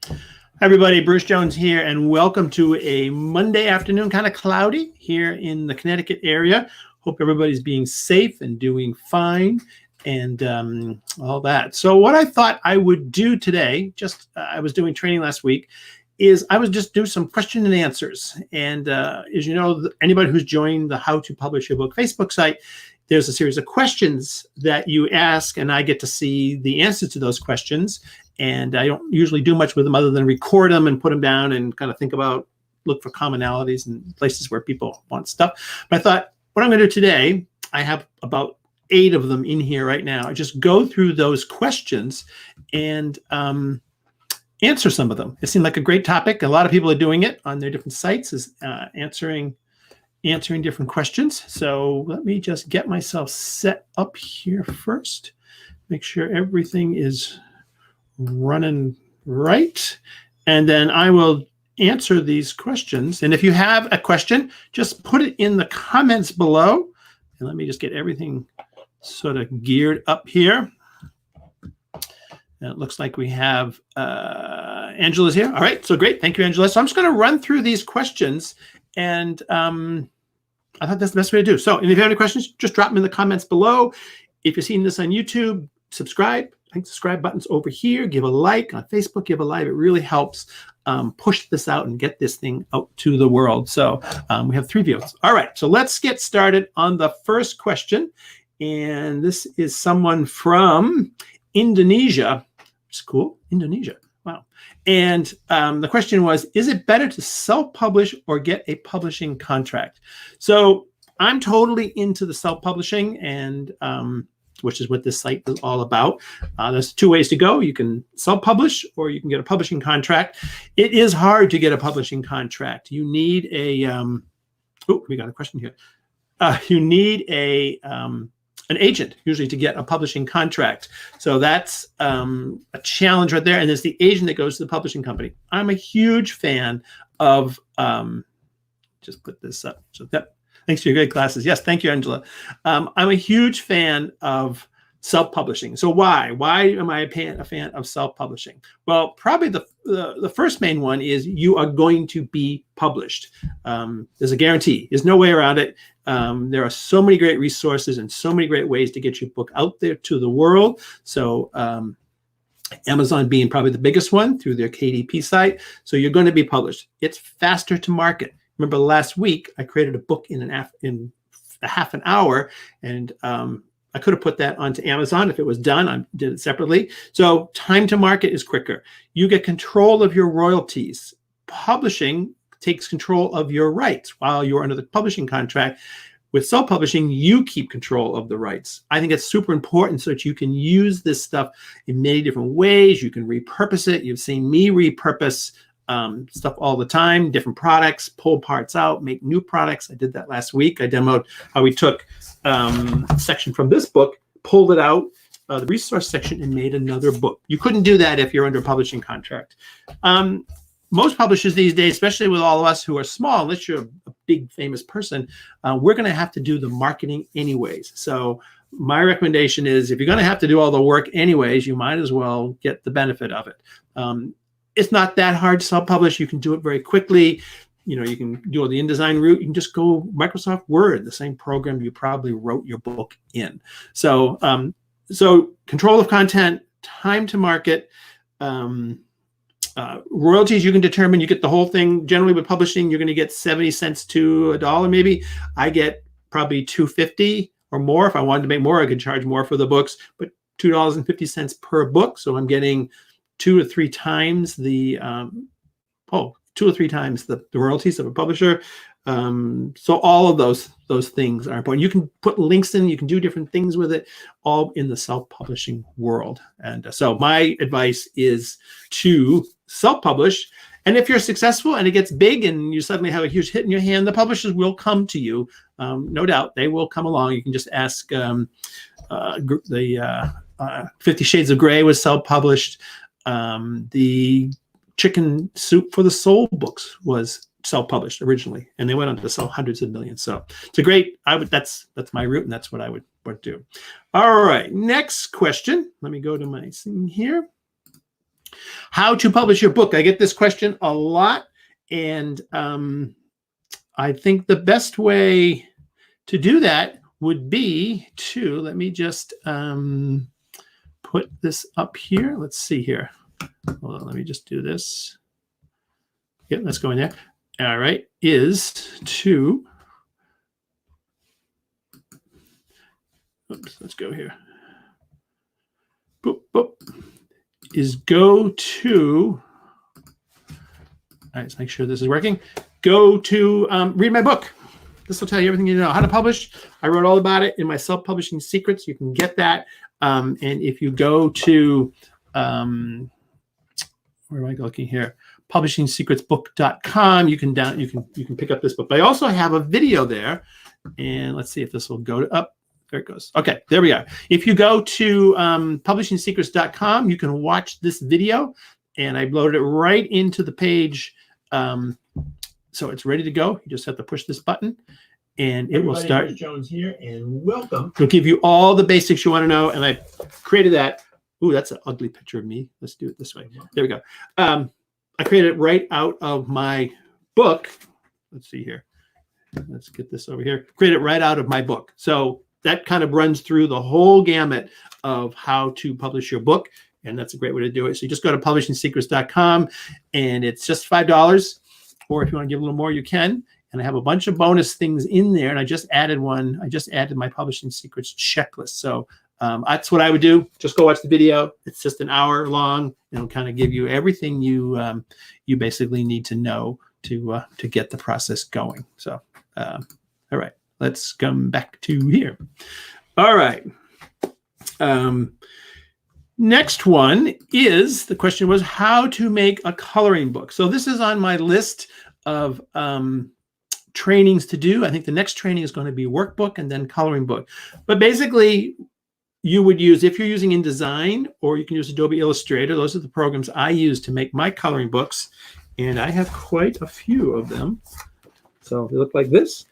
Hi everybody, Bruce Jones here, and welcome to a Monday afternoon, kind of cloudy here in the Connecticut area. Hope everybody's being safe and doing fine and all that. So what I thought I would do today, I was doing training last week, is I would just do some question and answers. And as you know, anybody who's joined the How to Publish Your Book Facebook site, there's a series of questions that you ask, and I get to see the answers to those questions. And I don't usually do much with them other than record them and put them down and kind of look for commonalities and places where people want stuff. But I thought, what I'm going to do today, I have about 8 of them in here right now. I just go through those questions and answer some of them. It seemed like a great topic. A lot of people are doing it on their different sites, is answering different questions. So let me just get myself set up here first. Make sure everything is running right, and then I will answer these questions. And if you have a question, just put it in the comments below. And let me just get everything sort of geared up here. And it looks like we have Angela's here. All right, so great. Thank you, Angela. So I'm just going to run through these questions, and I thought that's the best way to do. So, and if you have any questions, just drop them in the comments below. If you're seeing this on YouTube, subscribe. I think the subscribe button's over here. Give a like on Facebook. Give a like. It really helps push this out and get this thing out to the world. So we have 3 viewers. All right. So let's get started on the first question. And this is someone from Indonesia. It's cool. Indonesia. Wow. And the question was, is it better to self-publish or get a publishing contract? So I'm totally into the self-publishing, and which is what this site is all about. There's 2 ways to go. You can self-publish or you can get a publishing contract. It is hard to get a publishing contract. You need a, we got a question here. You need an agent usually to get a publishing contract. So that's a challenge right there. And there's the agent that goes to the publishing company. I'm a huge fan of, just put this up. So that, thanks for your great classes. Yes, thank you, Angela. I'm a huge fan of self-publishing. So why? Why am I a fan of self-publishing? Well, probably the first main one is you are going to be published. There's a guarantee. There's no way around it. There are so many great resources and so many great ways to get your book out there to the world. So Amazon being probably the biggest one through their KDP site. So you're going to be published. It's faster to market. Remember last week, I created a book in a half an hour, and I could have put that onto Amazon if it was done. I did it separately. So time to market is quicker. You get control of your royalties. Publishing takes control of your rights while you're under the publishing contract. With self-publishing, you keep control of the rights. I think it's super important so that you can use this stuff in many different ways. You can repurpose it. You've seen me repurpose stuff all the time, different products, pull parts out, make new products. I did that last week. I demoed how we took a section from this book, pulled it out, the resource section, and made another book. You couldn't do that if you're under a publishing contract. Most publishers these days, especially with all of us who are small, unless you're a big famous person, we're going to have to do the marketing anyways. So my recommendation is if you're going to have to do all the work anyways, you might as well get the benefit of it. It's not that hard to self-publish. You can do it very quickly. You know, you can do the InDesign route. You can just go Microsoft Word, the same program you probably wrote your book in. So, so control of content, time to market, royalties you can determine. You get the whole thing. Generally with publishing, you're going to get 70 cents to $1 maybe. I get probably $2.50 or more. If I wanted to make more, I could charge more for the books, but $2.50 per book. So I'm getting 2 or 3 times the 2 or 3 times the royalties of a publisher. So all of those things are important. You can put links in, you can do different things with it, all in the self-publishing world. And so my advice is to self-publish. And if you're successful and it gets big and you suddenly have a huge hit in your hand, the publishers will come to you. No doubt they will come along. You can just ask the 50 Shades of Grey was self-published. The Chicken Soup for the Soul books was self-published originally, and they went on to sell hundreds of millions. So it's a great, that's my route, and that's what I would do. All right, next question. Let me go to my thing here. How to publish your book. I get this question a lot, and I think the best way to do that would be to, let me just put this up here. Let's see here. Hold on, let me just do this. Yep, let's go in there. All right, is to, oops, let's go here. Boop, boop. Is go to, all right, let's make sure this is working. Go to read my book. This will tell you everything you know how to publish. I wrote all about it in my self-publishing secrets. You can get that. And if you go to, where am I looking here? publishingsecretsbook.com, you can pick up this book. But I also have a video there, and let's see if this will go to up. There it goes. Okay, there we are. If you go to publishingsecrets.com, you can watch this video, and I loaded it right into the page. So it's ready to go. You just have to push this button, and it will start. Chris Jones here, and welcome. It'll give you all the basics you want to know, and I created that. Ooh, that's an ugly picture of me. Let's do it this way. There we go. I created it right out of my book. Let's see here. Let's get this over here. Create it right out of my book. So that kind of runs through the whole gamut of how to publish your book, and that's a great way to do it. So you just go to publishingsecrets.com, and it's just $5. Or if you want to give a little more, you can. And I have a bunch of bonus things in there, and I just added one. I just added my Publishing Secrets checklist. So that's what I would do. Just go watch the video. It's just an hour long, and it'll kind of give you everything you you basically need to know to get the process going. So, all right, let's come back to here. All right. Next one is, the question was how to make a coloring book. So this is on my list of trainings to do. I think the next training is going to be workbook and then coloring book. But basically, you would use, if you're using InDesign, or you can use Adobe Illustrator. Those are the programs I use to make my coloring books. And I have quite a few of them. So they look like this.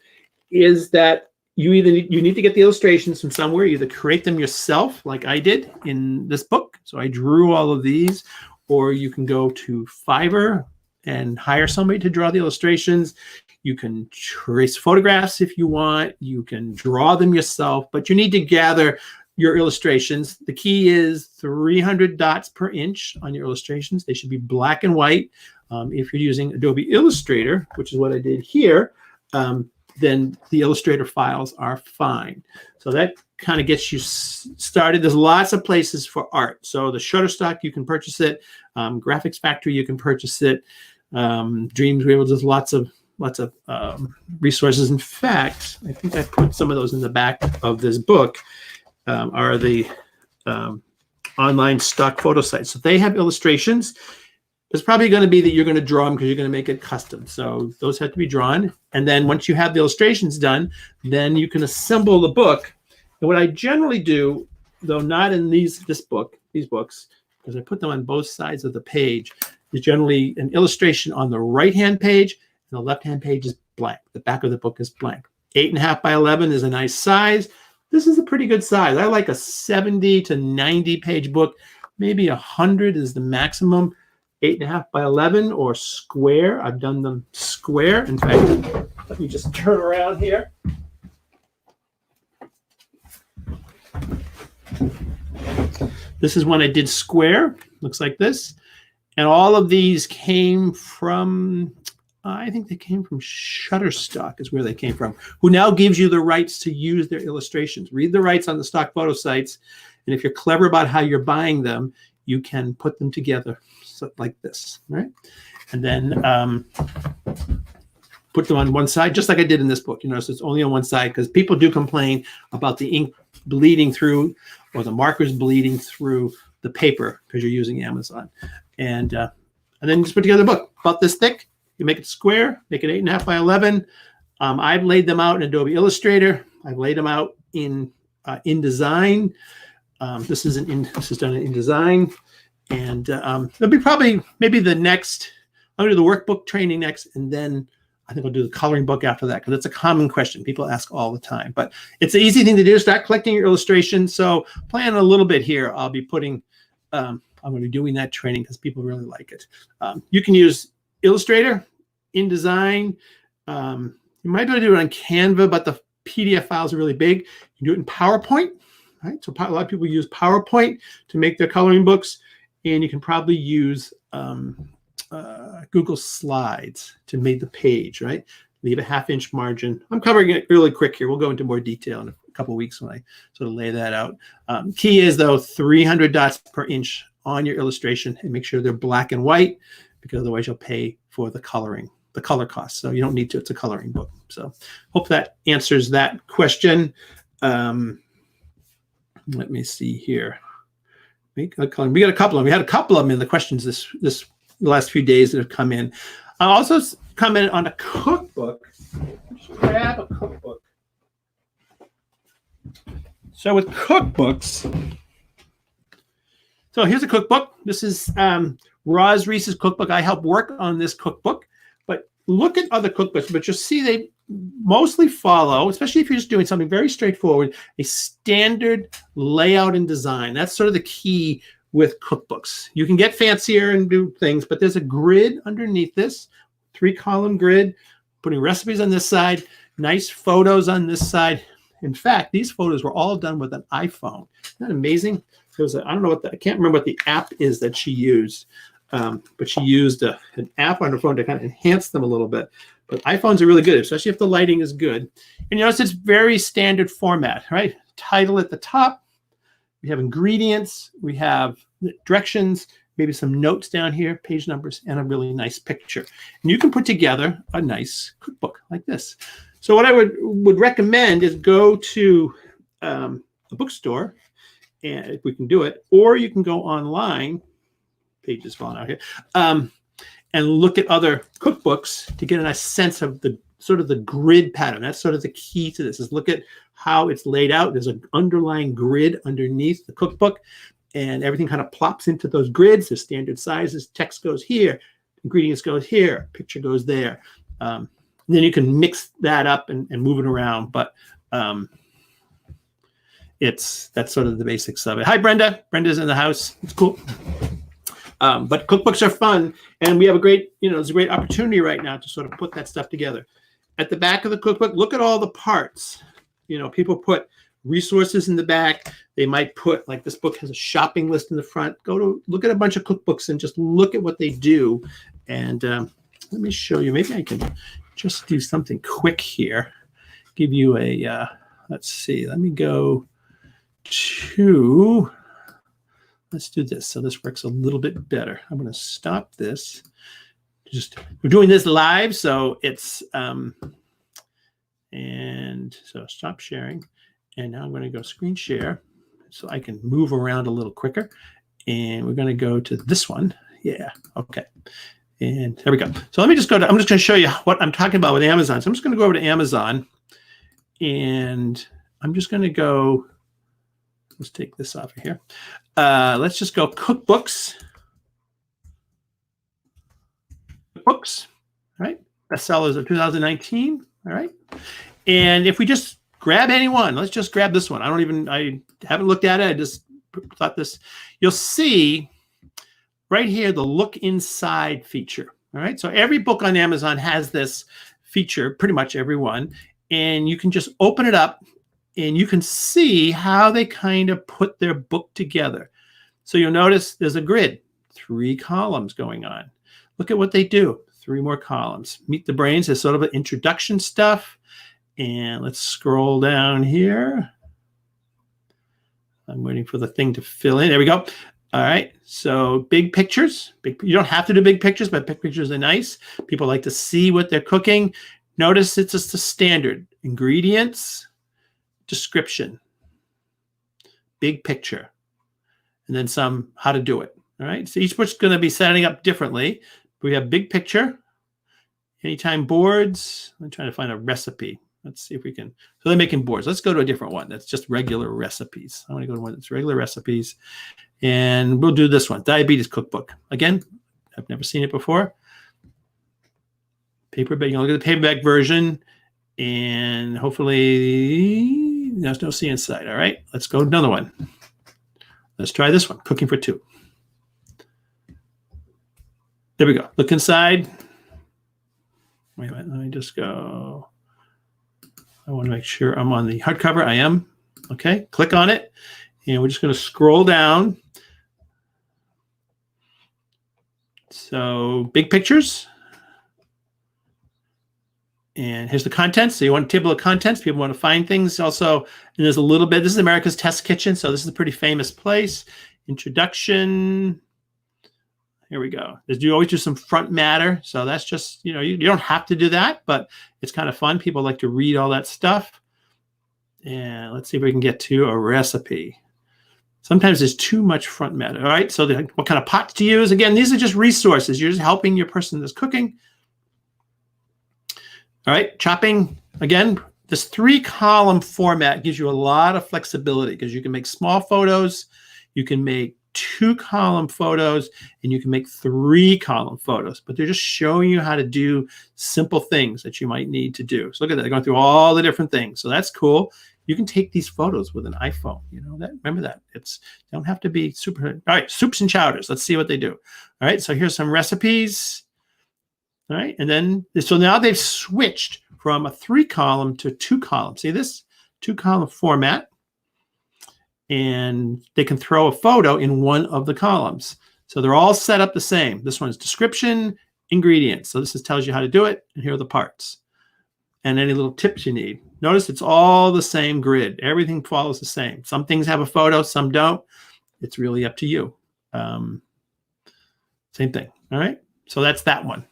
Is that you need to get the illustrations from somewhere. You either create them yourself, like I did in this book. So I drew all of these, or you can go to Fiverr and hire somebody to draw the illustrations. You can trace photographs if you want. You can draw them yourself, but you need to gather your illustrations. The key is 300 dots per inch on your illustrations. They should be black and white. If you're using Adobe Illustrator, which is what I did here, then the Illustrator files are fine. So that kind of gets you started. There's lots of places for art. So the Shutterstock, you can purchase it. Graphics Factory, you can purchase it. Dreamweaver, there's lots of resources. In fact, I think I put some of those in the back of this book, are the online stock photo sites. So they have illustrations. It's probably going to be that you're going to draw them because you're going to make it custom. So those have to be drawn. And then once you have the illustrations done, then you can assemble the book. And what I generally do, though not in these books, because I put them on both sides of the page, is generally an illustration on the right-hand page, and the left-hand page is blank. The back of the book is blank. 8.5 by 11 is a nice size. This is a pretty good size. I like a 70 to 90 page book. Maybe 100 is the maximum. 8.5 by 11 or square. I've done them square. In fact, let me just turn around here. This is one I did square. Looks like this. And all of these came from, I think they came from Shutterstock is where they came from, who now gives you the rights to use their illustrations. Read the rights on the stock photo sites. And if you're clever about how you're buying them, you can put them together like this, right? And then put them on one side, just like I did in this book. You notice it's only on one side because people do complain about the ink bleeding through or the markers bleeding through the paper because you're using Amazon. And then just put together a book about this thick. You make it square, make it 8.5 by 11. I've laid them out in Adobe Illustrator. I've laid them out in InDesign. This is done in InDesign. And there'll be maybe the next, I'll do the workbook training next, and then I think I'll do the coloring book after that, because it's a common question people ask all the time. But it's an easy thing to do. Start collecting your illustrations. So plan a little bit here. I'll be putting I'm going to be doing that training because people really like it. You can use Illustrator, InDesign. You might be able to do it on Canva, but the PDF files are really big. You can do it in PowerPoint, right? So a lot of people use PowerPoint to make their coloring books, and you can probably use Google Slides to make the page, right? Leave a 1/2-inch margin. I'm covering it really quick here. We'll go into more detail in a couple of weeks when I sort of lay that out. Key is, though, 300 dots per inch on your illustration, and make sure they're black and white, because otherwise you'll pay for the coloring, the color costs. So you don't need to. It's a coloring book. So hope that answers that question. Let me see here. We got a couple of them. We had a couple of them in the questions the last few days that have come in. I also commented on a cookbook. Let's grab a cookbook. So with cookbooks, so here's a cookbook. This is Roz Reese's cookbook. I helped work on this cookbook, but look at other cookbooks, but you'll see they mostly follow, especially if you're just doing something very straightforward, a standard layout and design. That's sort of the key with cookbooks. You can get fancier and do things, but there's a grid underneath this, 3-column grid, putting recipes on this side, nice photos on this side. In fact, these photos were all done with an iPhone. Isn't that amazing? I don't know I can't remember what the app is that she used, but she used an app on her phone to kind of enhance them a little bit. But iPhones are really good, especially if the lighting is good. And you notice it's very standard format, right? Title at the top. We have ingredients. We have directions, maybe some notes down here, page numbers, and a really nice picture. And you can put together a nice cookbook like this. So what I would recommend is go to a bookstore, and if we can do it, or you can go online, pages falling out here, and look at other cookbooks to get a nice sense of the sort of the grid pattern. That's sort of the key to this, is look at how it's laid out. There's an underlying grid underneath the cookbook, and everything kind of plops into those grids. There's standard sizes. Text goes here, ingredients goes here, picture goes there. Then you can mix that up and move it around. But that's sort of the basics of it. Hi, Brenda. Brenda's in the house. It's cool. But cookbooks are fun, and we have there's a great opportunity right now to sort of put that stuff together. At the back of the cookbook, look at all the parts. People put resources in the back. They might put, like, this book has a shopping list in the front. Look at a bunch of cookbooks and just look at what they do. And let me show you. Maybe I can just do something quick here. Give you a, let's see. Let me go to, let's do this. So this works a little bit better. I'm going to stop this. We're doing this live, so it's, and so stop sharing. And now I'm going to go screen share so I can move around a little quicker. And we're going to go to this one. Yeah, okay. And there we go. So let me just go to, I'm just going to show you what I'm talking about with Amazon. So I'm just going to go over to Amazon, and I'm just going to go, let's take this off of here. Let's just go cookbooks. Books, all right? Bestsellers of 2019, all right? And if we just grab any one, let's just grab this one. I haven't looked at it. I just thought this. You'll see right here the look inside feature, all right? So every book on Amazon has this feature, pretty much every one, and you can just open it up, and you can see how they kind of put their book together. So you'll notice there's a grid, 3 columns going on. Look at what they do. 3 more columns. Meet the Brains is sort of an introduction stuff. And let's scroll down here. I'm waiting for the thing to fill in. There we go. All right. So big pictures. You don't have to do big pictures, but big pictures are nice. People like to see what they're cooking. Notice it's just a standard. Ingredients, description, big picture, and then some how to do it. All right. So each book's going to be setting up differently. We have big picture, anytime boards. I'm trying to find a recipe. Let's see if we can. So they're making boards. Let's go to a different one. That's just regular recipes. I want to go to one that's regular recipes. And we'll do this one, diabetes cookbook. Again, I've never seen it before. Paperback, look at the paperback version. And hopefully there's no C inside. All right, let's go to another one. Let's try this one, cooking for 2. There we go. Look inside. Wait a minute. Let me just go. I want to make sure I'm on the hardcover. I am. Okay. Click on it. And we're just going to scroll down. So big pictures. And here's the contents. So you want a table of contents. People want to find things. Also, and there's a little bit. This is America's Test Kitchen. So this is a pretty famous place. Introduction. Here we go. You always do some front matter. So that's just, you don't have to do that, but it's kind of fun. People like to read all that stuff. And let's see if we can get to a recipe. Sometimes there's too much front matter. All right. So what kind of pots to use? Again, these are just resources. You're just helping your person that's cooking. All right. Chopping. Again, this 3-column format gives you a lot of flexibility because you can make small photos. You can make 2-column photos, and you can make 3-column photos, but they're just showing you how to do simple things that you might need to do. So look at that. They're going through all the different things. So that's cool. You can take these photos with an iPhone. Remember that. Don't have to be super. All right. Soups and chowders. Let's see what they do. All right. So here's some recipes. All right. And then, so now they've switched from a 3-column to 2-column. See this 2-column format. And they can throw a photo in one of the columns. So they're all set up the same. This one's description, ingredients. So this tells you how to do it. And here are the parts. And any little tips you need. Notice it's all the same grid. Everything follows the same. Some things have a photo, some don't. It's really up to you. Same thing. All right. So that's that one.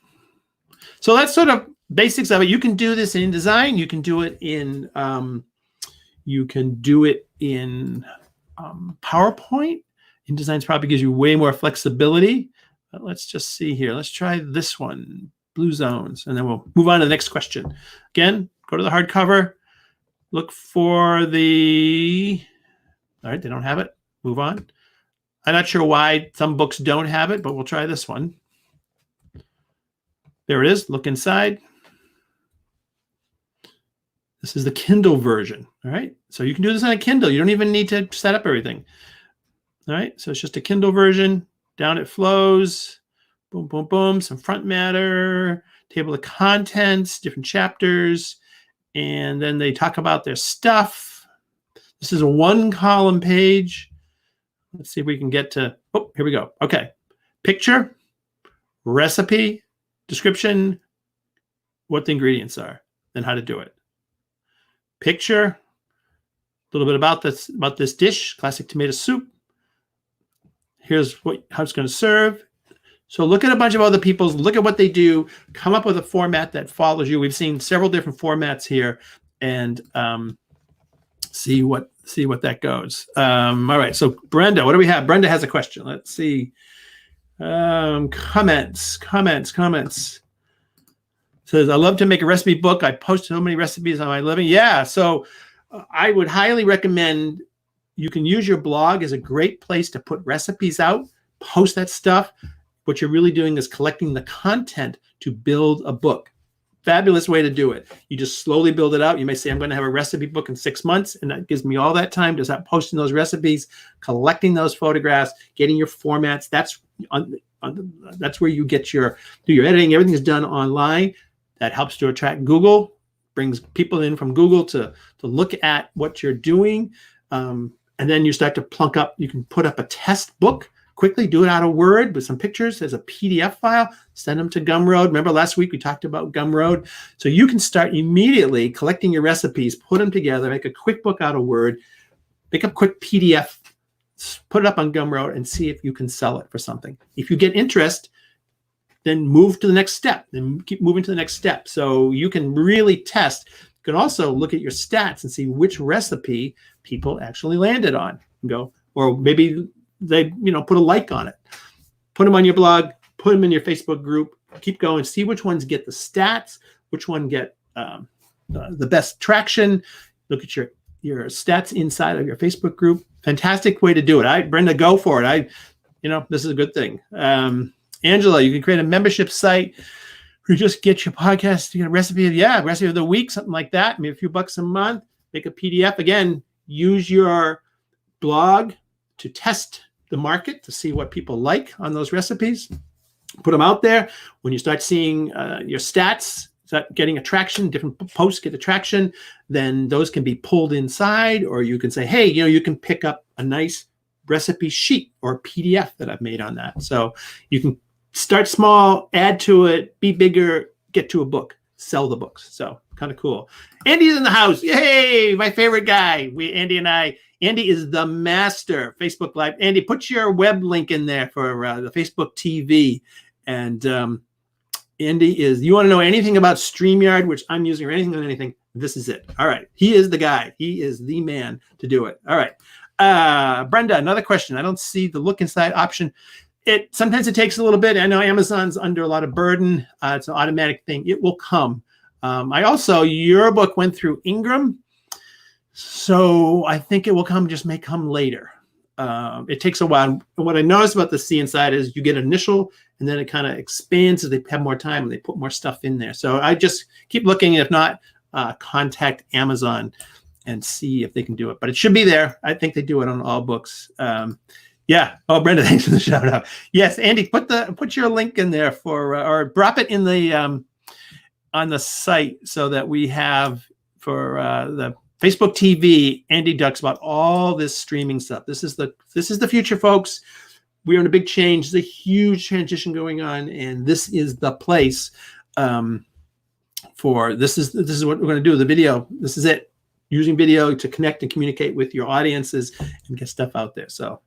So that's sort of basics of it. You can do this in InDesign. You can do it in PowerPoint. InDesign probably gives you way more flexibility. But let's just see here. Let's try this one, blue zones, and then we'll move on to the next question. Again, go to the hardcover, look for the, all right, they don't have it. Move on. I'm not sure why some books don't have it, but we'll try this one. There it is. Look inside. This is the Kindle version. All right. So you can do this on a Kindle. You don't even need to set up everything. All right. So it's just a Kindle version. Down it flows. Boom, boom, boom. Some front matter, table of contents, different chapters. And then they talk about their stuff. This is a 1-column page. Let's see if we can get to, oh, here we go. Okay. Picture, recipe, description, what the ingredients are, and how to do it. Picture, a little bit about this dish, classic tomato soup. Here's how it's going to serve. So look at a bunch of other people's, look at what they do, come up with a format that follows you. We've seen several different formats here, and see what that goes. All right, so Brenda, what do we have? Brenda has a question. Let's see. Comments. Says, I love to make a recipe book. I post so many recipes on my living. Yeah, so I would highly recommend you can use your blog as a great place to put recipes out, post that stuff. What you're really doing is collecting the content to build a book. Fabulous way to do it. You just slowly build it out. You may say, I'm going to have a recipe book in 6 months, and that gives me all that time to start posting those recipes, collecting those photographs, getting your formats. That's where you get do your editing. Everything is done online. That helps to attract Google, brings people in from Google to look at what you're doing. And then you start to plunk up, you can put up a test book, quickly do it out of Word with some pictures as a PDF file, send them to Gumroad. Remember last week we talked about Gumroad. So you can start immediately collecting your recipes, put them together, make a quick book out of Word, make a quick PDF, put it up on Gumroad and see if you can sell it for something. If you get interest, then move to the next step, then keep moving to the next step. So you can really test. You can also look at your stats and see which recipe people actually landed on and go, or maybe they, put a like on it, put them on your blog, put them in your Facebook group, keep going, see which ones get the stats, which one get the best traction. Look at your stats inside of your Facebook group. Fantastic way to do it. Brenda, go for it. This is a good thing. Angela, you can create a membership site where you just get your podcast, you get a recipe of the week, something like that. Maybe a few bucks a month, make a PDF. Again, use your blog to test the market to see what people like on those recipes. Put them out there. When you start seeing your stats start getting attraction, different posts get attraction, then those can be pulled inside, or you can say, hey, you can pick up a nice recipe sheet or PDF that I've made on that. So you can start small, add to it, be bigger, get to a book, sell the books. So kind of cool. Andy's in the house. Yay, my favorite guy. Andy is the master. Facebook Live. Andy, put your web link in there for the Facebook TV. And Andy you want to know anything about StreamYard, which I'm using, or anything on anything, this is it. All right. He is the guy. He is the man to do it. All right. Brenda, another question. I don't see the look inside option. Sometimes it takes a little bit. I know Amazon's under a lot of burden. It's an automatic thing. It will come. Your book went through Ingram, so I think it will come, just may come later. It takes a while. What I noticed about the See Inside is you get initial, and then it kind of expands as they have more time and they put more stuff in there. So I just keep looking. If not, contact Amazon and see if they can do it. But it should be there. I think they do it on all books. Yeah. Oh, Brenda, thanks for the shout out. Yes, Andy, put your link in there or drop it in the on the site so that we have for the Facebook TV. Andy talks about all this streaming stuff. This is the future, folks. We are in a big change. There's a huge transition going on, and this is the place for this is what we're going to do. The video. This is it. Using video to connect and communicate with your audiences and get stuff out there. So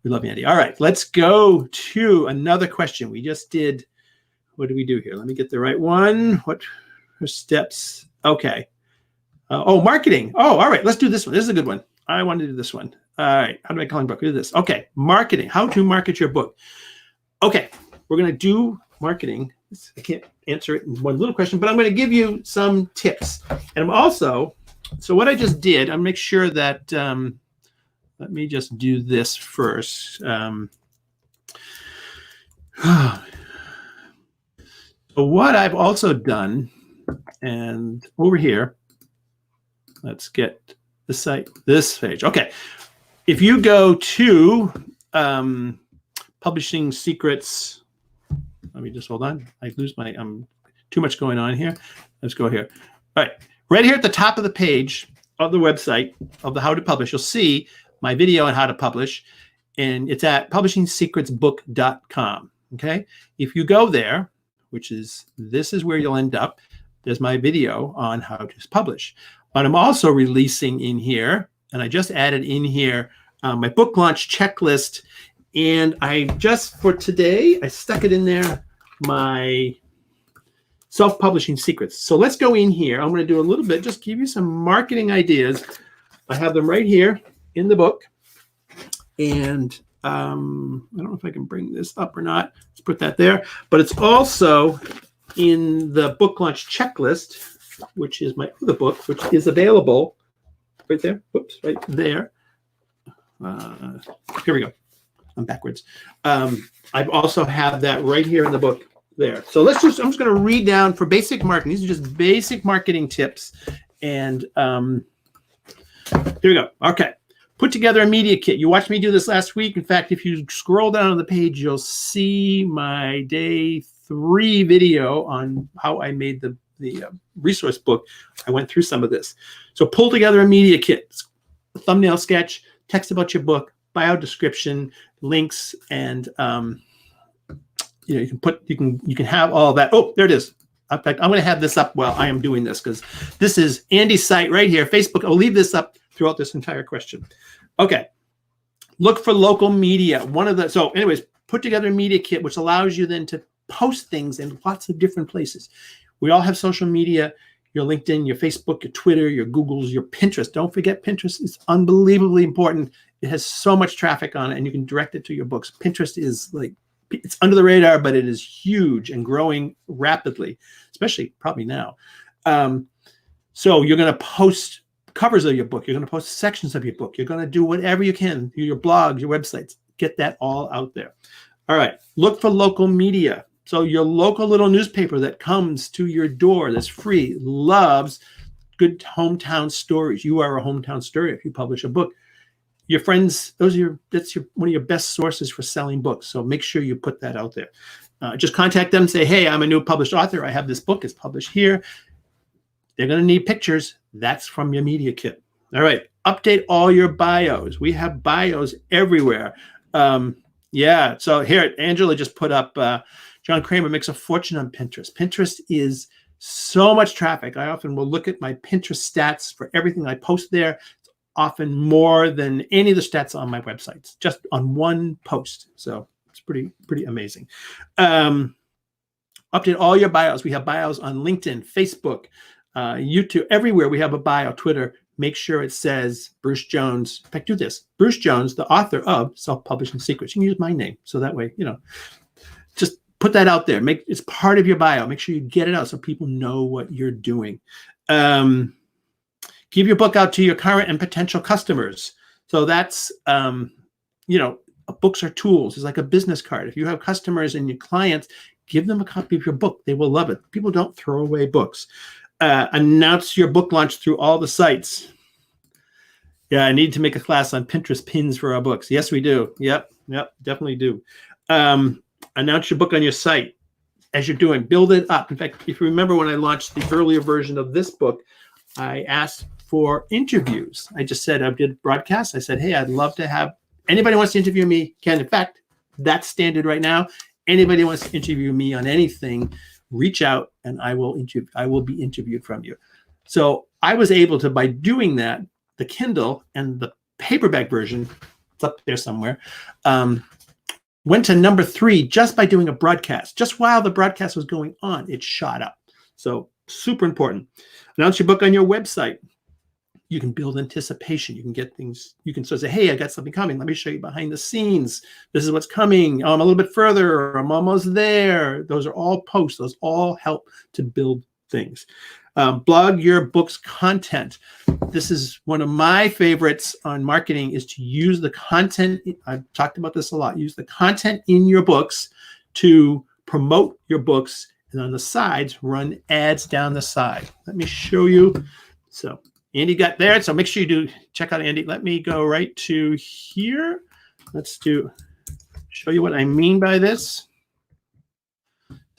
we love you, Andy. All right, let's go to another question. We just did. What do we do here? Let me get the right one. What are steps? Okay. Marketing. Oh, all right. Let's do this one. This is a good one. I want to do this one. All right. How do I call a book? Do this. Okay. Marketing. How to market your book. Okay. We're going to do marketing. I can't answer it in one little question, but I'm going to give you some tips. And I'm also, so what I just did, I'll make sure that, let me just do this first. So what I've also done, and over here, let's get the site, this page. Okay. If you go to Publishing Secrets, let me just hold on. I lose my, too much going on here. Let's go here. All right. Right here at the top of the page of the website of the How to Publish, you'll see my video on how to publish, and it's at publishingsecretsbook.com. Okay. If you go there, this is where you'll end up. There's my video on how to publish. But I'm also releasing in here, and I just added in here my book launch checklist. And for today, I stuck it in there, my self-publishing secrets. So let's go in here. I'm going to do a little bit, just give you some marketing ideas. I have them right here in the book. And I don't know if I can bring this up or not. Let's put that there. But it's also in the book launch checklist, which is my other book, which is available right there. Whoops, right there. Here we go. I'm backwards. I also have that right here in the book there. So I'm just going to read down for basic marketing. These are just basic marketing tips. And here we go. Okay. Put together a media kit. You watched me do this last week. In fact, if you scroll down on the page, you'll see my day 3 video on how I made the resource book. I went through some of this. So pull together a media kit, thumbnail sketch, text about your book, bio description, links, and you can have all that. Oh, there it is. In fact, I'm going to have this up while I am doing this, because this is Andy's site right here, Facebook. I'll leave this up throughout this entire question. Okay. Look for local media. So anyways, put together a media kit, which allows you then to post things in lots of different places. We all have social media, your LinkedIn, your Facebook, your Twitter, your Googles, your Pinterest. Don't forget Pinterest is unbelievably important. It has so much traffic on it, and you can direct it to your books. Pinterest is it's under the radar, but it is huge and growing rapidly, especially probably now. So you're going to post covers of your book. You're going to post sections of your book. You're going to do whatever you can, your blogs, your websites, get that all out there. All right. Look for local media. So your local little newspaper that comes to your door that's free, loves good hometown stories. You are a hometown story if you publish a book. Your friends, that's one of your best sources for selling books. So make sure you put that out there. just contact them, say, hey, I'm a new published author. I have this book. It's published here. They're going to need pictures. That's from your media kit. All right. Update all your bios. We have bios everywhere. Yeah. So here, Angela just put up, John Kramer makes a fortune on Pinterest. Pinterest is so much traffic. I often will look at my Pinterest stats for everything I post there. It's often more than any of the stats on my websites, just on one post. So it's pretty amazing. Update all your bios. We have bios on LinkedIn, Facebook, YouTube, everywhere we have a bio, Twitter. Make sure it says Bruce Jones. In fact, do this. Bruce Jones, the author of Self-Publishing Secrets. You can use my name. So that way, just put that out there. It's part of your bio. Make sure you get it out so people know what you're doing. Give your book out to your current and potential customers. So that's, books are tools. It's like a business card. If you have customers and your clients, give them a copy of your book. They will love it. People don't throw away books. Announce your book launch through all the sites. Yeah, I need to make a class on Pinterest pins for our books. Yes, we do. Yep, definitely do. Announce your book on your site as you're doing. Build it up. In fact, if you remember when I launched the earlier version of this book, I asked for interviews. I just said, I did broadcasts. I said, hey, I'd love to have anybody who wants to interview me can. In fact, that's standard right now. Anybody who wants to interview me on anything, reach out and I will be interviewed from you. So I was able to, by doing that, the Kindle and the paperback version, it's up there somewhere, went to number 3 just by doing a broadcast. Just while the broadcast was going on, it shot up. So super important. Announce your book on your website. You can build anticipation. You can get things, you can sort of say, hey, I got something coming. Let me show you behind the scenes. This is what's coming. I'm a little bit further, or I'm almost there. Those are all posts. Those all help to build things. Blog your book's content. This is one of my favorites on marketing, is to use the content. I've talked about this a lot. Use the content in your books to promote your books. And on the sides, run ads down the side. Let me show you. So Andy got there. So make sure you do check out Andy. Let me go right to here. Let's show you what I mean by this.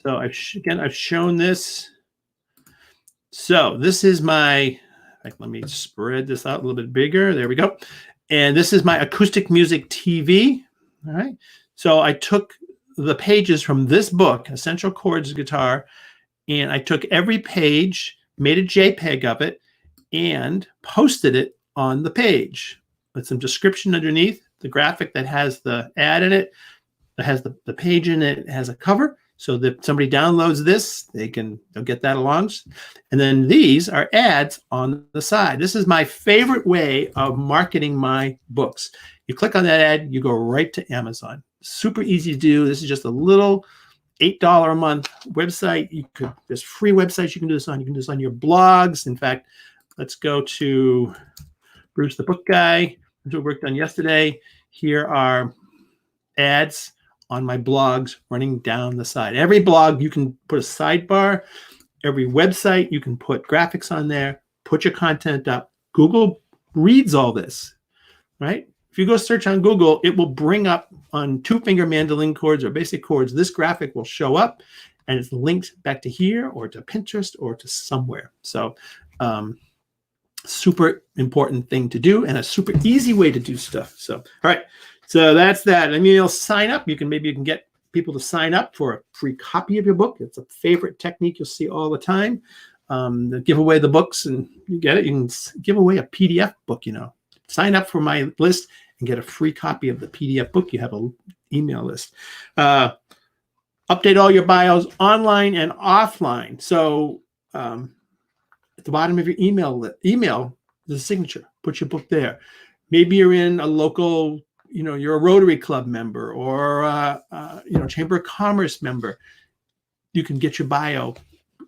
So I've shown this. So this is my, let me spread this out a little bit bigger. There we go. And this is my acoustic music TV. All right. So I took the pages from this book, Essential Chords Guitar, and I took every page, made a JPEG of it, and posted it on the page with some description underneath, the graphic that has the ad in it, that has the page in it, has a cover, so that somebody downloads this, they'll get that along. And then these are ads on the side. This is my favorite way of marketing my books. You click on that ad, you go right to Amazon. Super easy to do. This is just a little $8 a month website. There's free websites you can do this on. You can do this on your blogs. In fact, let's go to Bruce the Book Guy. That's what we worked on yesterday. Here are ads on my blogs running down the side. Every blog, you can put a sidebar. Every website, you can put graphics on there, put your content up. Google reads all this, right? If you go search on Google, it will bring up on 2-finger mandolin chords or basic chords. This graphic will show up and it's linked back to here or to Pinterest or to somewhere. So super important thing to do and a super easy way to do stuff. So, all right. So that's that. I mean, you'll sign up. Maybe you can get people to sign up for a free copy of your book. It's a favorite technique you'll see all the time. Give away the books and you get it. You can give away a PDF book, Sign up for my list and get a free copy of the PDF book. You have an email list. Update all your bios online and offline. So at the bottom of your email, the signature, put your book there. Maybe you're in a local, you're a Rotary Club member or, Chamber of Commerce member. You can get your bio.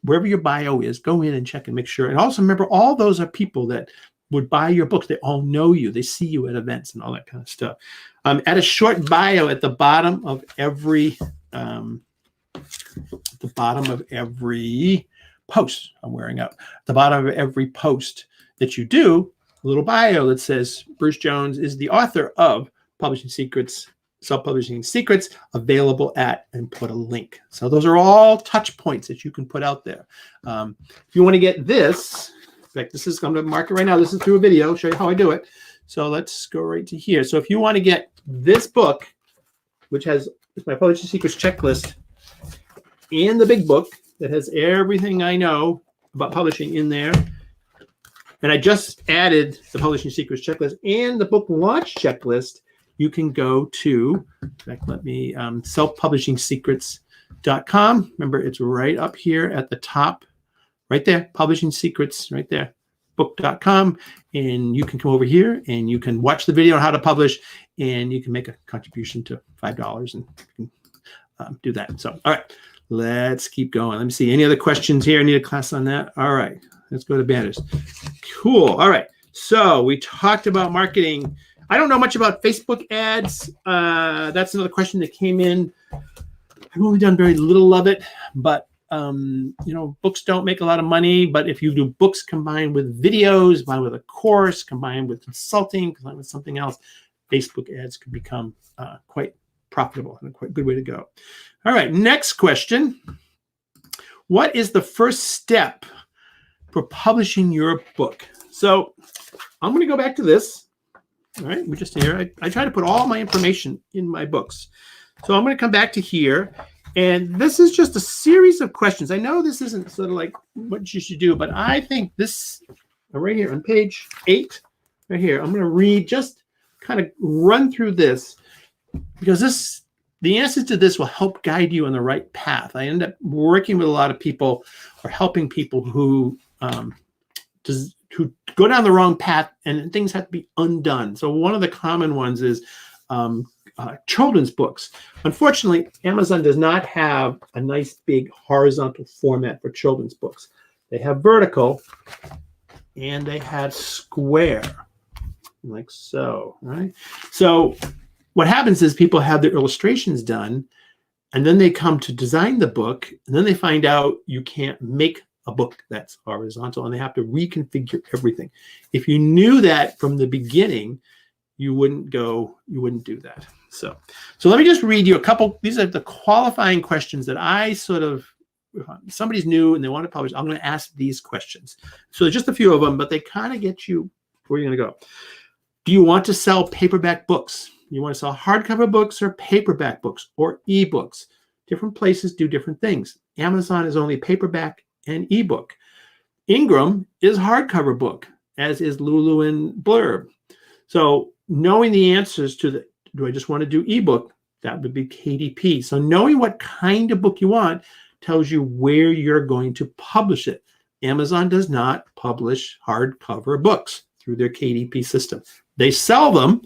Wherever your bio is, go in and check and make sure. And also remember, all those are people that would buy your books. They all know you. They see you at events and all that kind of stuff. Add a short bio at the bottom of every post. I'm wearing up. At the bottom of every post that you do, a little bio that says Bruce Jones is the author of Publishing Secrets Self-Publishing Secrets available at, and put a link. So those are all touch points that you can put out there. If you want to get this, in fact, this is, I'm going to mark it right now. This is through a video, show you how I do it. So let's go right to here. So if you want to get this book, which has my Publishing Secrets checklist, and the big book that has everything I know about publishing in there, and I just added the Publishing Secrets checklist and the book launch checklist, you can go to, in fact, let me, selfpublishingsecrets.com. Remember, it's right up here at the top, right there, Publishing Secrets, right there, book.com. And you can come over here and you can watch the video on how to publish, and you can make a contribution to $5 and you can do that. So, all right, let's keep going. Let me see. Any other questions here? I need a class on that. All right, let's go to banners. Cool. All right. So we talked about marketing. I don't know much about Facebook ads. That's another question that came in. I've only done very little of it, but you know, books don't make a lot of money. But if you do books combined with videos, combined with a course, combined with consulting, combined with something else, Facebook ads could become quite profitable and a quite good way to go. All right, next question. What is the first step for publishing your book? So I'm going to go back to this. All right, we're just here. I try to put all my information in my books. So I'm going to come back to here. And this is just a series of questions. I know this isn't sort of like what you should do, but I think this right here on page 8, right here, I'm going to read, just kind of run through this, because the answers to this will help guide you on the right path. I end up working with a lot of people or helping people who go down the wrong path and things have to be undone. So one of the common ones is children's books. Unfortunately, Amazon does not have a nice big horizontal format for children's books. They have vertical and they have square, like so, right? So what happens is people have their illustrations done, and then they come to design the book, and then they find out you can't make a book that's horizontal, and they have to reconfigure everything. If you knew that from the beginning, you wouldn't do that. So let me just read you a couple. These are the qualifying questions that I sort of, if somebody's new and they want to publish, I'm going to ask these questions. So just a few of them, but they kind of get you where you're going to go. Do you want to sell paperback books? You want to sell hardcover books or paperback books or ebooks? Different places do different things. Amazon is only paperback and ebook. Ingram is hardcover book, as is Lulu and Blurb. So knowing the answers to do I just want to do ebook? That would be KDP. So knowing what kind of book you want tells you where you're going to publish it. Amazon does not publish hardcover books through their KDP system. They sell them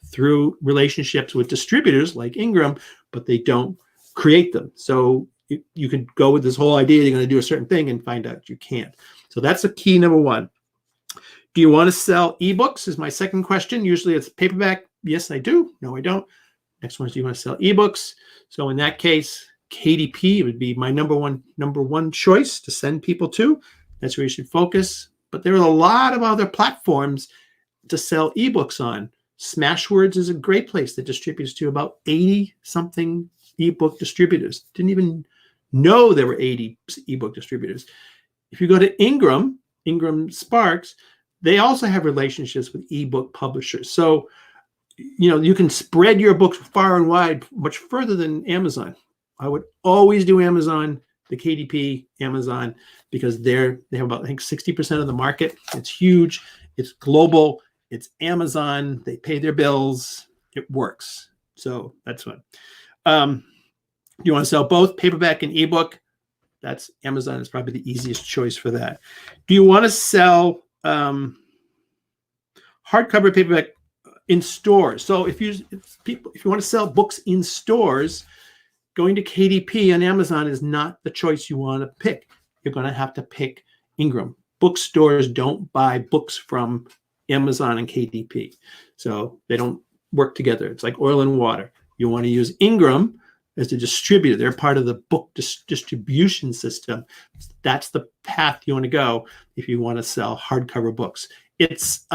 through relationships with distributors like Ingram, but they don't create them. So you could go with this whole idea you're going to do a certain thing and find out you can't. So that's a key number one. Do you want to sell ebooks is my second question. Usually it's paperback. Yes, I do. No, I don't. Next one is, do you want to sell ebooks? So in that case, KDP would be my number one choice to send people to. That's where you should focus. But there are a lot of other platforms to sell ebooks on. Smashwords is a great place that distributes to about 80-something ebook distributors. Didn't even know there were 80 ebook distributors. If you go to Ingram Sparks, they also have relationships with ebook publishers. So, you know, you can spread your books far and wide, much further than Amazon. I would always do Amazon, the KDP, Amazon, because they have about, I think, 60% of the market. It's huge. It's global. It's Amazon. They pay their bills. It works. So that's one. You want to sell both paperback and ebook? That's Amazon is probably the easiest choice for that. Do you want to sell hardcover paperback in stores? So if you want to sell books in stores, going to KDP and Amazon is not the choice you want to pick. You're going to have to pick Ingram. Bookstores don't buy books from Amazon and KDP. So they don't work together. It's like oil and water. You want to use Ingram as a distributor. They're part of the book distribution system. That's the path you want to go if you want to sell hardcover books. It's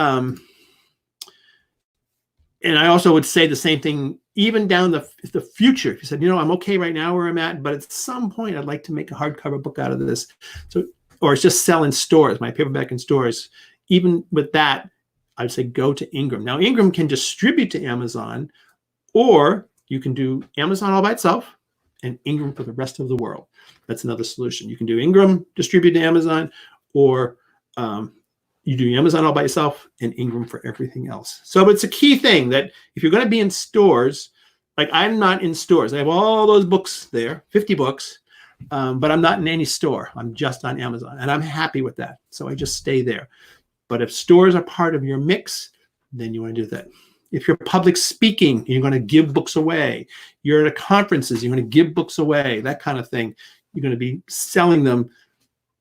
And I also would say the same thing, even down the future. If you said, I'm okay right now where I'm at, but at some point I'd like to make a hardcover book out of this. So, or it's just sell in stores, my paperback in stores. Even with that, I'd say go to Ingram. Now, Ingram can distribute to Amazon, or you can do Amazon all by itself and Ingram for the rest of the world. That's another solution. You can do Ingram, distribute to Amazon, or you do Amazon all by yourself and Ingram for everything else. So it's a key thing that if you're going to be in stores, like I'm not in stores. I have all those books there, 50 books, but I'm not in any store. I'm just on Amazon, and I'm happy with that. So I just stay there. But if stores are part of your mix, then you want to do that. If you're public speaking, you're going to give books away. You're at conferences, you're going to give books away, that kind of thing. You're going to be selling them.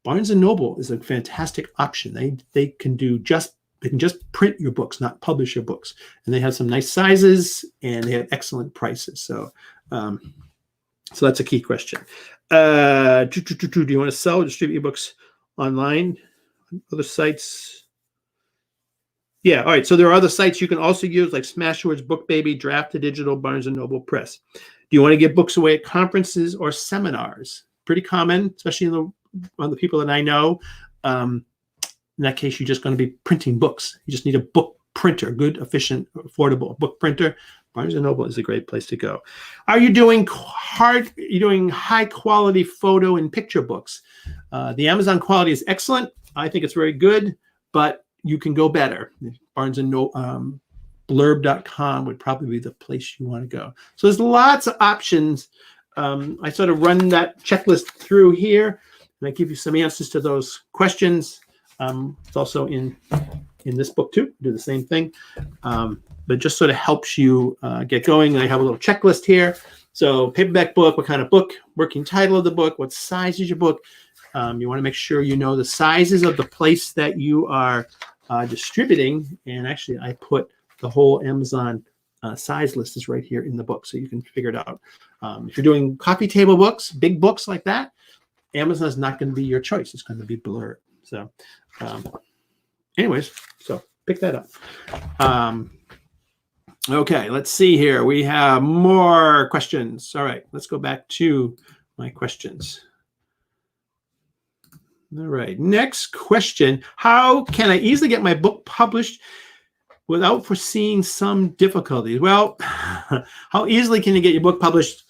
Barnes & Noble is a fantastic option. They can just print your books, not publish your books. And they have some nice sizes and they have excellent prices. So so that's a key question. Do you want to sell or distribute your books online? Other sites? Yeah, all right. So there are other sites you can also use, like Smashwords, BookBaby, Draft to Digital, Barnes & Noble Press. Do you want to give books away at conferences or seminars? Pretty common, especially on the people that I know. In that case, you're just going to be printing books. You just need a book printer, good, efficient, affordable book printer. Barnes & Noble is a great place to go. Are you doing high quality photo and picture books? The Amazon quality is excellent. I think it's very good, but you can go better. Barnes & Noble, blurb.com would probably be the place you want to go. So there's lots of options. I sort of run that checklist through here, and I give you some answers to those questions. It's also in this book too. Do the same thing, but just sort of helps you get going. I have a little checklist here. So paperback book, what kind of book, working title of the book, what size is your book. You want to make sure you know the sizes of the place that you are distributing. And actually, I put the whole Amazon size list is right here in the book, so you can figure it out. If you're doing coffee table books, big books like that, Amazon is not going to be your choice. It's going to be Blurb. So anyways, so pick that up. Okay, let's see here. We have more questions. All right, let's go back to my questions. All right, next question. How can I easily get my book published without foreseeing some difficulties? Well, how easily can you get your book published?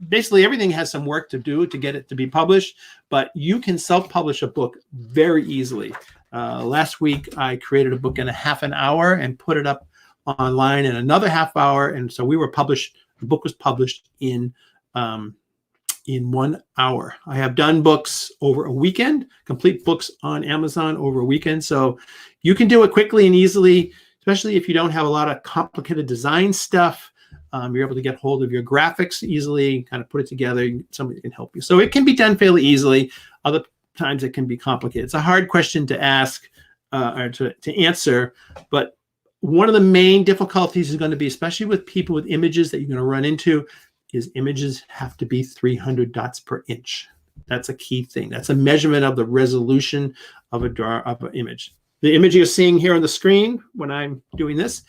Basically, everything has some work to do to get it to be published, but you can self-publish a book very easily. Last week, I created a book in a half an hour and put it up online in another half hour, and so the book was published in 1 hour. I have done books over a weekend, complete books on Amazon over a weekend. So you can do it quickly and easily, especially if you don't have a lot of complicated design stuff. You're able to get hold of your graphics easily, kind of put it together. Somebody can help you. So it can be done fairly easily. Other times it can be complicated. It's a hard question to ask or to answer, but one of the main difficulties is going to be, especially with people with images that you're going to run into, is images have to be 300 dots per inch. That's a key thing. That's a measurement of the resolution of an image. The image you're seeing here on the screen when I'm doing this,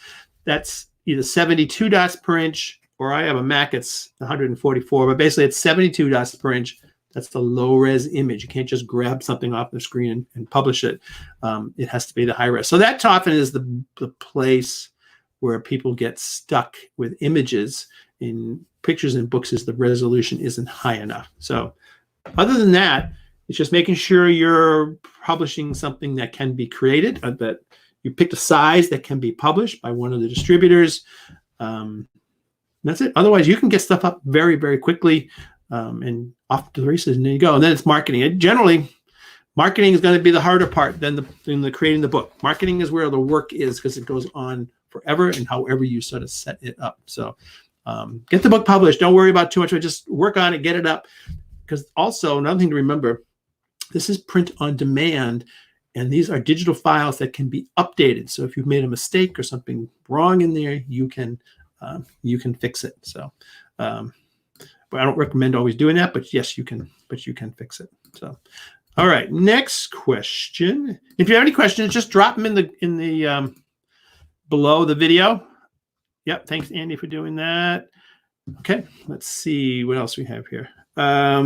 that's either 72 dots per inch, or I have a Mac, it's 144, but basically it's 72 dots per inch. That's the low-res image. You can't just grab something off the screen and publish it. It has to be the high-res. So that often is the place where people get stuck with images. In pictures and books is the resolution isn't high enough. So other than that, it's just making sure you're publishing something that can be created, that you picked a size that can be published by one of the distributors. That's it. Otherwise, you can get stuff up very, very quickly and off to the races, and there you go. And then it's marketing. Generally, marketing is going to be the harder part than the creating the book. Marketing is where the work is, because it goes on forever and however you sort of set it up. So get the book published. Don't worry about too much. Just work on it, get it up. Because also, another thing to remember, this is print on demand, and these are digital files that can be updated. So if you've made a mistake or something wrong in there, you can fix it. So, but I don't recommend always doing that. But yes, you can. But you can fix it. So, all right. Next question. If you have any questions, just drop them in the below the video. Yep, thanks, Andy, for doing that. Okay, let's see what else we have here. I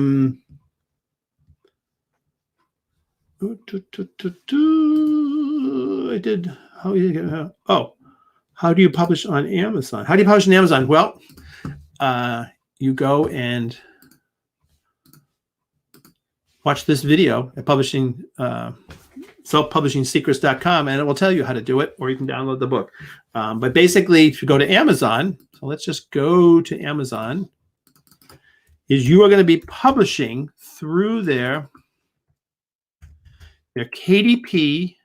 did, how do you publish on Amazon? How do you publish on Amazon? Well, you go and watch this video at selfpublishingsecrets.com, and it will tell you how to do it, or you can download the book. But basically, if you go to Amazon, so let's just go to Amazon, is you are going to be publishing through their KDP,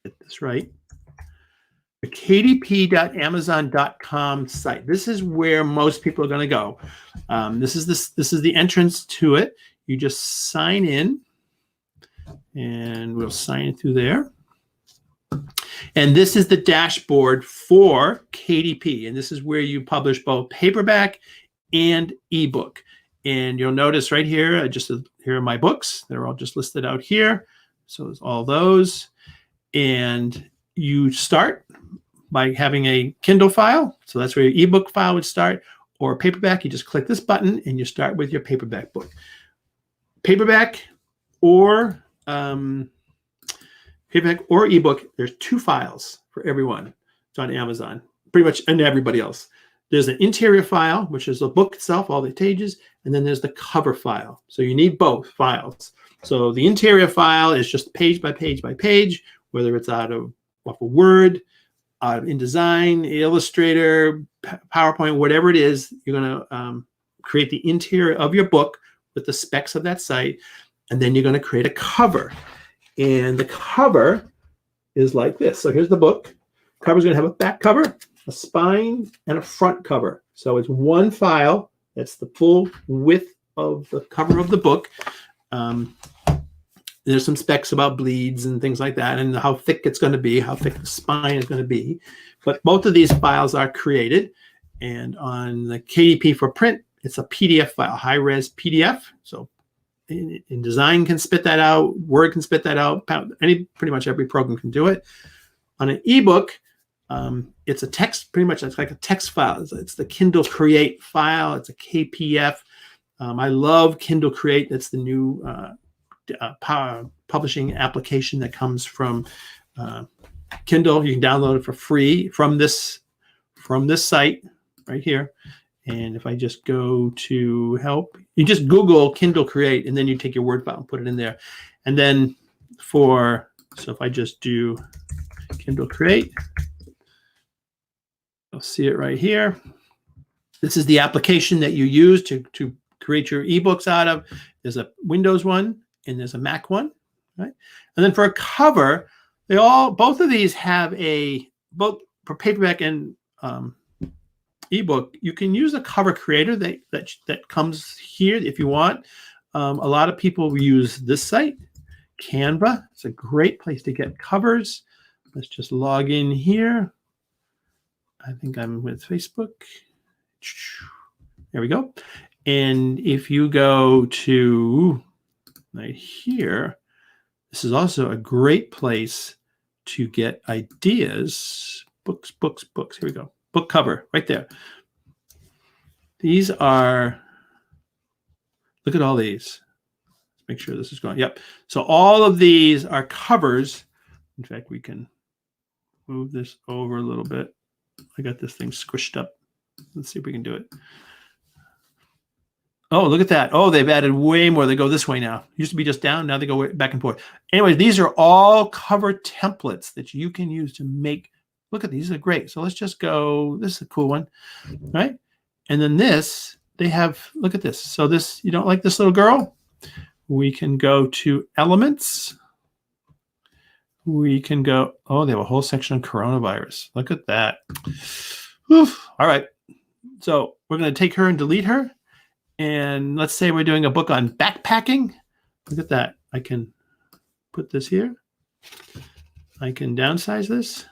get this right, the kdp.amazon.com site. This is where most people are going to go. This is the entrance to it. You just sign in, and we'll sign it through there. And this is the dashboard for KDP, and this is where you publish both paperback and ebook. And you'll notice right here, here are my books. They're all just listed out here. So it's all those. And you start by having a Kindle file. So that's where your ebook file would start. Or paperback, you just click this button and you start with your paperback book. Paperback or ebook, there's 2 files for everyone. It's on Amazon, pretty much, and everybody else. There's an interior file, which is the book itself, all the pages, and then there's the cover file. So you need both files. So the interior file is just page by page by page, whether it's off of Word, out of InDesign, Illustrator, PowerPoint, whatever it is. You're going to create the interior of your book with the specs of that site, and then you're going to create a cover. And the cover is like this. So here's the book. Cover's going to have a back cover, a spine, and a front cover. So it's one file. That's the full width of the cover of the book. There's some specs about bleeds and things like that, and how thick it's going to be, how thick the spine is going to be. But both of these files are created. And on the KDP for print, it's a PDF file, high-res PDF. So InDesign can spit that out. Word can spit that out. Pretty much every program can do it. On an ebook, it's a text, pretty much it's like a text file. It's the Kindle Create file. It's a KPF. I love Kindle Create. That's the new publishing application that comes from Kindle. You can download it for free from this site right here. And if I just go to help, you just Google Kindle Create, and then you take your Word file and put it in there. And then so if I just do Kindle Create, you'll see it right here. This is the application that you use to create your ebooks out of. There's a Windows one and there's a Mac one, right? And then for a cover, both of these have both for paperback and ebook, you can use a cover creator that comes here if you want. A lot of people use this site, Canva. It's a great place to get covers. Let's just log in here. I think I'm with Facebook. There we go. And if you go to right here, this is also a great place to get ideas. Books. Here we go. Book cover right there. These are, look at all these. Let's make sure this is going. Yep. So all of these are covers. In fact, we can move this over a little bit. I got this thing squished up. Let's see if we can do it. Oh, look at that. Oh, they've added way more. They go this way now. Used to be just down. Now they go back and forth. Anyway, these are all cover templates that you can use to make. Look at these. These are great. So let's just go. This is a cool one, right? And then this, they have, look at this. So this, you don't like this little girl? We can go to Elements. We can go, oh, they have a whole section on coronavirus. Look at that. Oof. All right. So we're going to take her and delete her. And let's say we're doing a book on backpacking. Look at that. I can put this here. I can downsize this.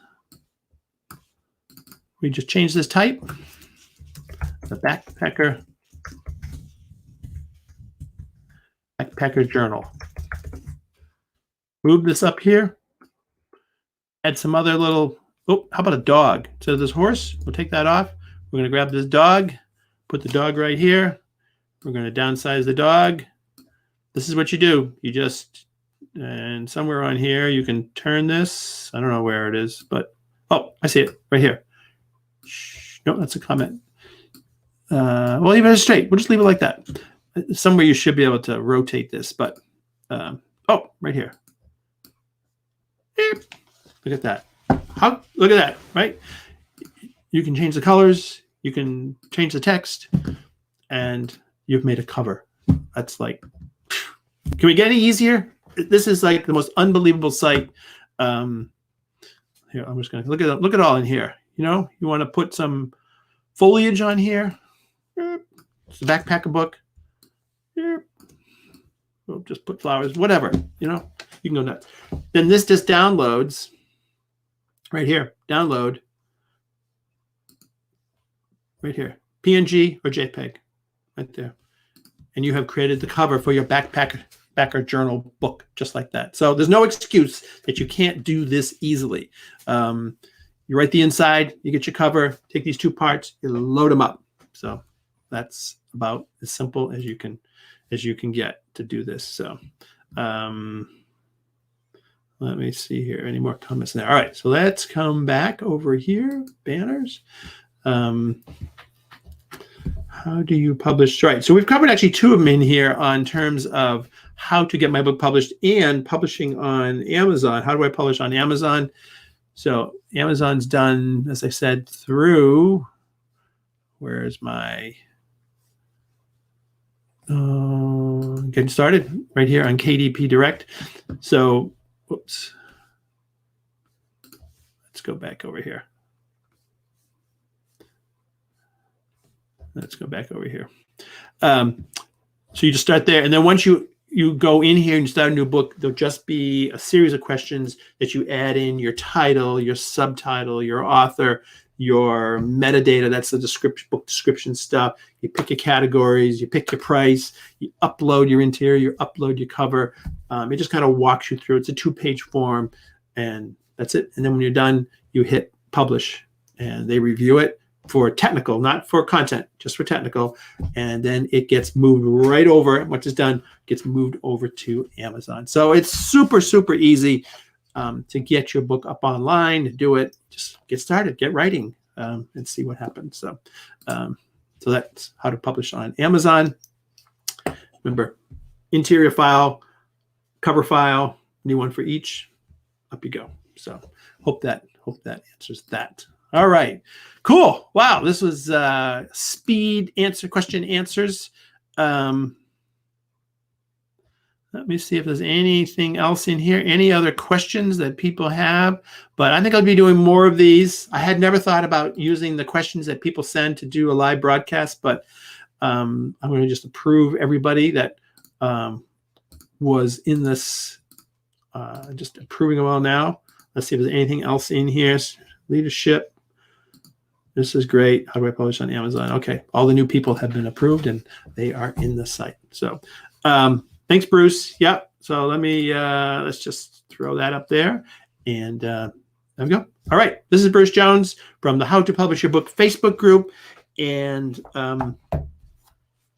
We just change this type. The backpacker journal. Move this up here. Add some other little Oh, how about a dog? So this horse, we'll take that off. We're going to grab this dog, put the dog right here. We're going to downsize the dog. This is what you do. You just, and somewhere on here, you can turn this. I don't know where it is, but, oh, I see it right here. No, that's a comment. Well, leave it straight. We'll just leave it like that. Somewhere you should be able to rotate this, but, oh, right here. Look at that. Look at that, right? You can change the colors, you can change the text, and you've made a cover. That's like, can we get any easier? This is like the most unbelievable site. Here, I'm just going to look at it all in here. You know, you want to put some foliage on here. It's a backpacker book. We'll just put flowers, whatever, you know, you can go nuts. Then this just downloads right here, download right here, PNG or JPEG right there. And you have created the cover for your backpacker journal book, just like that. So there's no excuse that you can't do this easily. You write the inside, you get your cover, take these two parts, you load them up. So that's about as simple as you can get to do this. So let me see here. Any more comments there? All right, so let's come back over here. Banners. How do you publish? Right. So we've covered actually two of them in here on terms of how to get my book published and publishing on Amazon. How do I publish on Amazon? So Amazon's done, as I said, through, where's my getting started right here on KDP Direct. So, whoops. Let's go back over here. Let's go back over here. So you just start there. And then once you go in here and you start a new book, there'll just be a series of questions that you add in: your title, your subtitle, your author, your metadata. That's the description, book description stuff. You pick your categories, you pick your price, you upload your interior, you upload your cover. It just kind of walks you through. It's a 2-page form, and that's it. And then when you're done, you hit publish, and they review it for technical, not for content, just for technical. And then it gets moved right over. Once it's done, gets moved over to Amazon. So it's super, super easy to get your book up online, to do it. Just get started, get writing, and see what happens. So, so that's how to publish on Amazon. Remember, interior file, cover file, new one for each. Up you go. So hope that answers that. All right, cool. Wow, this was speed question answers. Let me see if there's anything else in here. Any other questions that people have? But I think I'll be doing more of these. I had never thought about using the questions that people send to do a live broadcast, but I'm going to just approve everybody that was in this. Just approving them all now. Let's see if there's anything else in here. Leadership. This is great. How do I publish on Amazon? Okay, all the new people have been approved and they are in the site. So thanks, Bruce. Yep. So let me, let's just throw that up there. And there we go. All right. This is Bruce Jones from the How to Publish Your Book Facebook group. And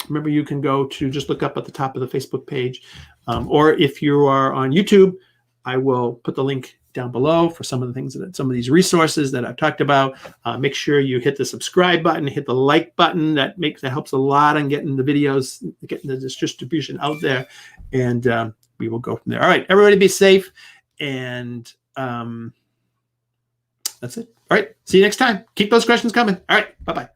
remember, you can go to just look up at the top of the Facebook page. Or if you are on YouTube, I will put the link down below for some of the things some of these resources that I've talked about. Make sure you hit the subscribe button, hit the like button. That helps a lot on getting the videos, getting the distribution out there, and we will go from there. All right, everybody, be safe, and that's it. All right, see you next time. Keep those questions coming. All right, bye-bye.